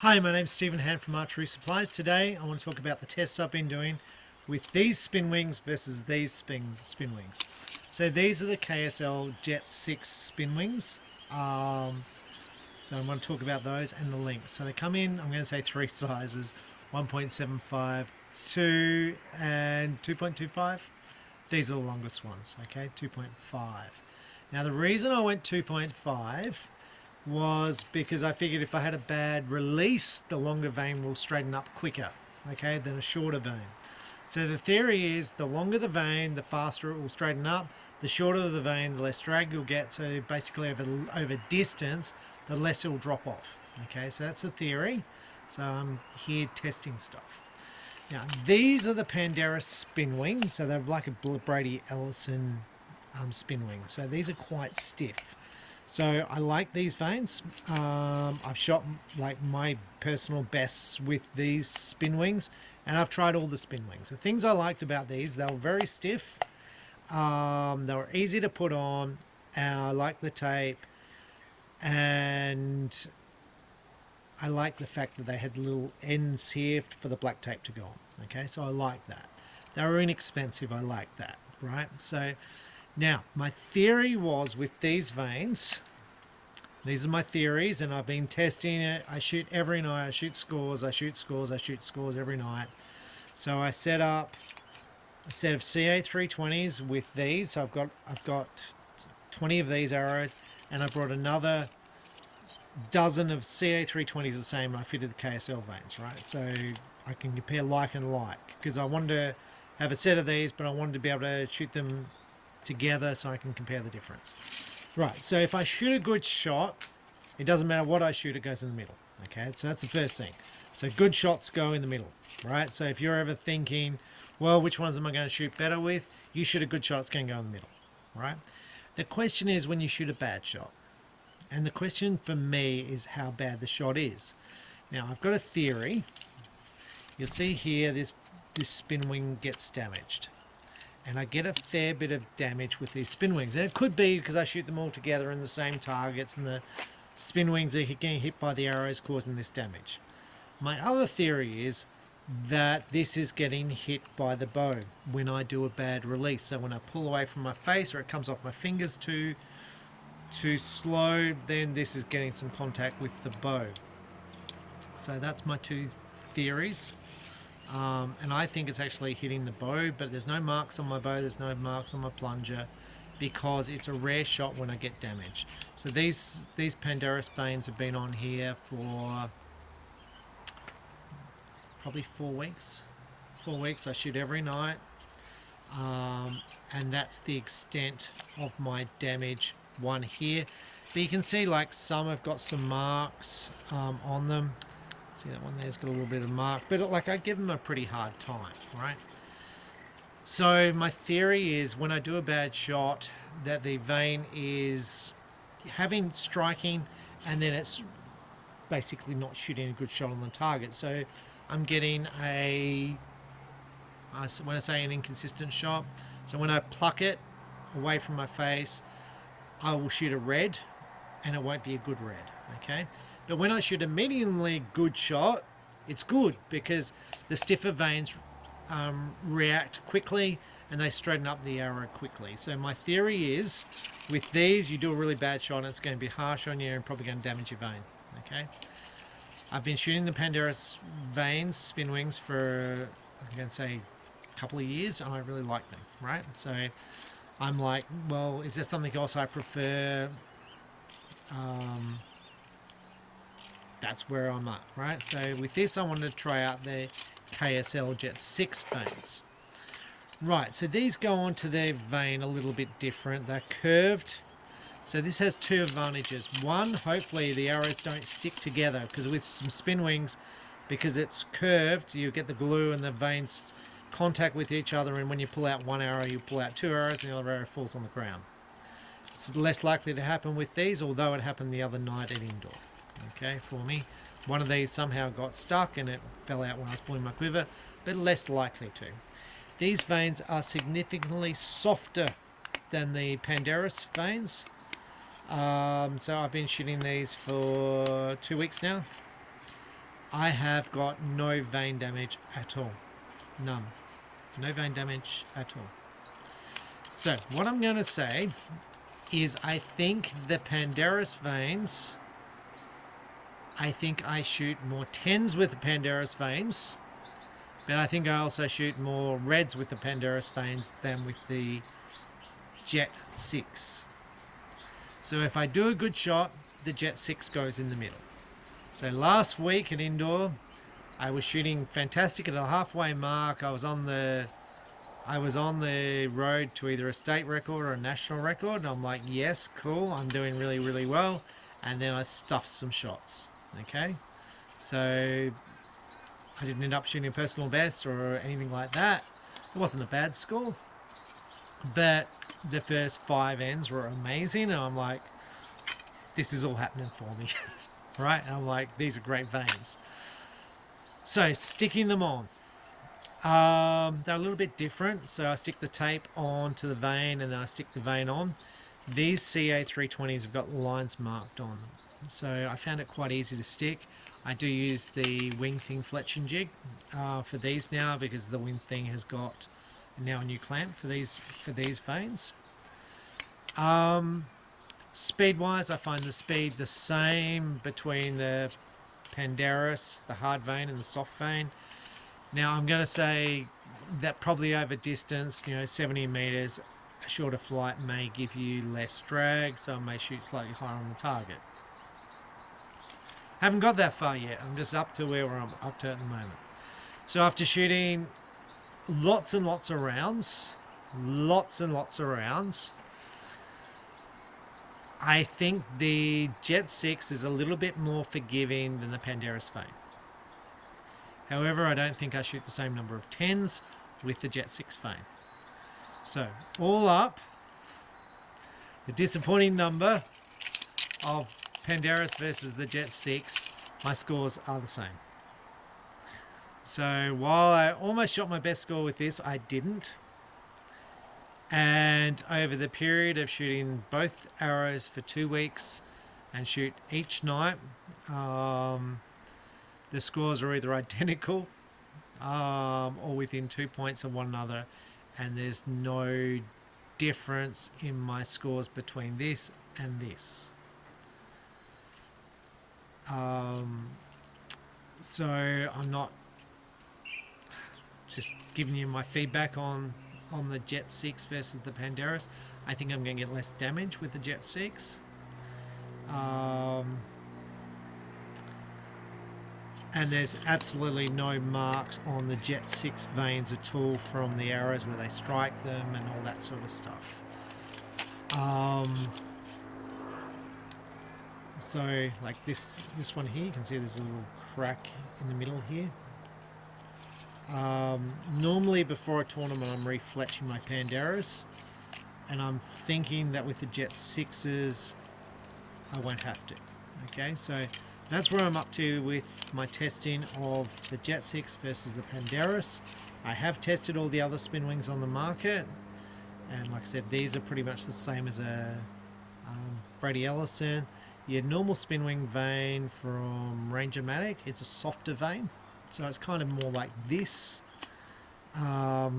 Hi, my name's Stephen Hand from Archery Supplies. Today I want to talk about the tests I've been doing with these spin wings versus these spin wings. So these are the KSL Jet 6 spin wings. So I want to talk about those and the links. So they come in, I'm going to say three sizes, 1.75, 2 and 2.25. These are the longest ones, okay, 2.5. Now the reason I went 2.5 was because I figured if I had a bad release, the longer vein will straighten up quicker, okay, than a shorter vein. So the theory is the longer the vein, the faster it will straighten up. The shorter the vein, the less drag you'll get. So basically over distance, the less it will drop off. Okay, so that's the theory. So I'm here testing stuff. Now these are the Panderis spin wings. So they're like a Brady Ellison spin wing. So these are quite stiff. So I like these veins. I've shot like my personal bests with these spin wings, and I've tried all the spin wings. The things I liked about these, they were very stiff. They were easy to put on. I like the tape, and I like the fact that they had little ends here for the black tape to go on. Okay, so I like that. They were inexpensive. I like that. Right. So now, my theory was with these veins, these are my theories, and I've been testing it. I shoot every night. I shoot scores. I shoot scores. I shoot scores every night. So I set up a set of CA320s with these. So I've got 20 of these arrows, and I brought another dozen of CA320s the same, and I fitted the KSL veins, right? So I can compare like and like, because I wanted to have a set of these, but I wanted to be able to shoot them together so I can compare the difference. Right, so if I shoot a good shot, it doesn't matter what I shoot, it goes in the middle. Okay, so that's the first thing. So good shots go in the middle, right? So if you're ever thinking, well, which ones am I going to shoot better with? You shoot a good shot, it's going to go in the middle, right? The question is when you shoot a bad shot. And the question for me is how bad the shot is. Now, I've got a theory. You'll see here this spin wing gets damaged. And I get a fair bit of damage with these spin wings. And it could be because I shoot them all together in the same targets and the spin wings are getting hit by the arrows causing this damage. My other theory is that this is getting hit by the bow when I do a bad release. So when I pull away from my face or it comes off my fingers too slow, then this is getting some contact with the bow. So that's my two theories. And I think it's actually hitting the bow, but there's no marks on my bow, there's no marks on my plunger, because it's a rare shot when I get damage. So these Panderis veins have been on here for probably 4 weeks. 4 weeks, I shoot every night, and that's the extent of my damage one here. But you can see like some have got some marks on them. See that one there's got a little bit of mark, but like I give them a pretty hard time, right? So my theory is when I do a bad shot that the vein is having striking and then it's basically not shooting a good shot on the target. So I'm getting when I say an inconsistent shot, so when I pluck it away from my face, I will shoot a red and it won't be a good red, okay? But when I shoot a mediumly good shot, it's good because the stiffer veins react quickly and they straighten up the arrow quickly. So my theory is with these, you do a really bad shot and it's going to be harsh on you and probably going to damage your vein, okay? I've been shooting the Panderis veins, spin wings, for, I'm going to say, a couple of years, and I really like them, right? So I'm like, well, is there something else I prefer? That's where I'm at, right? So with this, I wanted to try out the KSL Jet 6 veins. Right, so these go onto their vein a little bit different. They're curved. So this has two advantages. One, hopefully the arrows don't stick together, because with some spin wings, because it's curved, you get the glue and the veins contact with each other, and when you pull out one arrow, you pull out two arrows and the other arrow falls on the ground. It's less likely to happen with these, although it happened the other night at indoor. Okay, for me. One of these somehow got stuck and it fell out when I was pulling my quiver, but less likely to. These veins are significantly softer than the Panderis veins. So I've been shooting these for 2 weeks now. I have got no vane damage at all. None. No vane damage at all. So what I'm going to say is I think the Pandarus vanes, I think I shoot more 10s with the Pandarus vanes, but I think I also shoot more reds with the Pandarus vanes than with the Jet 6. So if I do a good shot, the Jet 6 goes in the middle. So last week at indoor, I was shooting fantastic at the halfway mark. I was on the road to either a state record or a national record. And I'm like, yes, cool, I'm doing really, really well. And then I stuffed some shots. Okay, so I didn't end up shooting a personal best or anything like that. It wasn't a bad score, but the first 5 ends were amazing. And I'm like, this is all happening for me. Right? And I'm like, these are great vanes. So sticking them on. They're a little bit different. So I stick the tape on to the vane and then I stick the vane on. These CA320s have got lines marked on them. So I found it quite easy to stick. I do use the wing thing fletching jig for these now because the wing thing has got now a new clamp for these vanes. Speed wise, I find the speed the same between the Pandarus, the hard vane, and the soft vane. Now I'm going to say that probably over distance, 70 meters, a shorter flight may give you less drag, so I may shoot slightly higher on the target. Haven't got that far yet. I'm just up to where I'm up to at the moment. So after shooting lots and lots of rounds, I think the Jet 6 is a little bit more forgiving than the Pandarus Vane. However, I don't think I shoot the same number of 10s with the Jet 6 Vane. So, all up, the disappointing number of Pandarus versus the Jet 6, my scores are the same. So, while I almost shot my best score with this, I didn't. And over the period of shooting both arrows for 2 weeks and shoot each night, the scores are either identical or within 2 points of one another, and there's no difference in my scores between this and this. So I'm not just giving you my feedback on the Jet 6 versus the Pandarus. I think I'm going to get less damage with the Jet 6. And there's absolutely no marks on the Jet 6 vanes at all from the arrows where they strike them and all that sort of stuff. So like this one here, you can see there's a little crack in the middle here. Normally before a tournament I'm refletching my Pandarus, and I'm thinking that with the Jet 6s I won't have to. Okay, so that's where I'm up to with my testing of the Jet 6 versus the Pandarus. I have tested all the other spin wings on the market, and like I said, these are pretty much the same as a Brady Ellison. Your normal spin wing vane from Ranger-Matic, it's a softer vane, so it's kind of more like this. I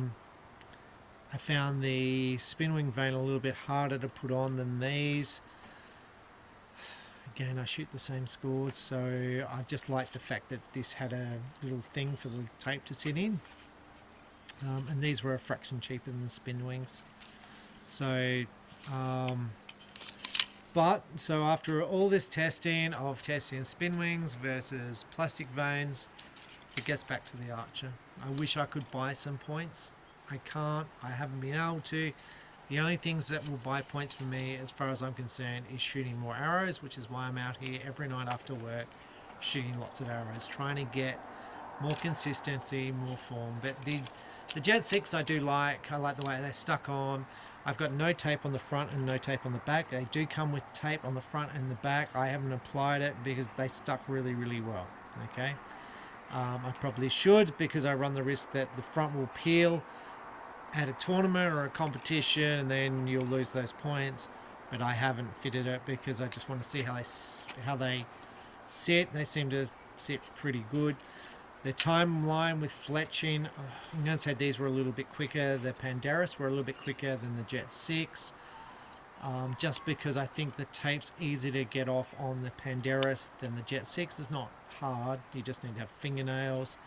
found the spin wing vane a little bit harder to put on than these. Again, I shoot the same scores, so I just like the fact that this had a little thing for the tape to sit in, and these were a fraction cheaper than the spin wings. So so after all this testing of testing spin wings versus plastic vanes, it gets back to the Archer. I wish I could buy some points. I can't. I haven't been able to. The only things that will buy points for me, as far as I'm concerned, is shooting more arrows, which is why I'm out here every night after work shooting lots of arrows, trying to get more consistency, more form. But the Jet 6 I do like. I like the way they're stuck on. I've got no tape on the front and no tape on the back. They do come with tape on the front and the back. I haven't applied it because they stuck really, really well. Okay, I probably should, because I run the risk that the front will peel at a tournament or a competition and then you'll lose those points. But I haven't fitted it because I just want to see how they sit. They seem to sit pretty good. The timeline with fletching, I'm going to say these were a little bit quicker. The Pandaris were a little bit quicker than the Jet 6. Just because I think the tape's easier to get off on the Pandaris than the Jet 6. It's not hard, you just need to have fingernails,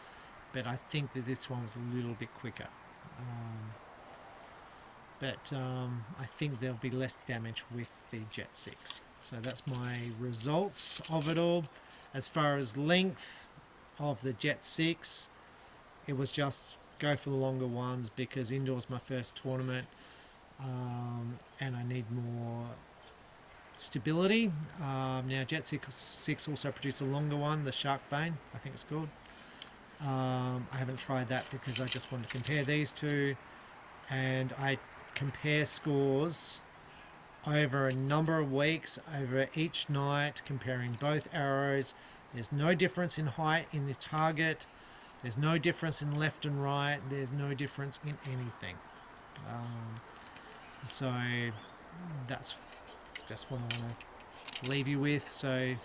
but I think that this one was a little bit quicker. But I think there'll be less damage with the Jet 6. So that's my results of it all. As far as length of the Jet 6, it was just go for the longer ones because indoors my first tournament, and I need more stability. Now Jet 6 also produced a longer one, the Shark Vane, I think it's called. I haven't tried that because I just wanted to compare these two, and I compare scores over a number of weeks, over each night, comparing both arrows. There's no difference in height in the target. There's no difference in left and right. There's no difference in anything. So that's just what I want to leave you with. So a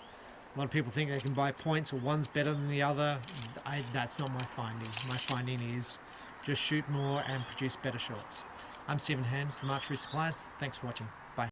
lot of people think they can buy points or one's better than the other. That's not my finding. My finding is just shoot more and produce better shots. I'm Stephen Hand from Archery Supplies. Thanks for watching.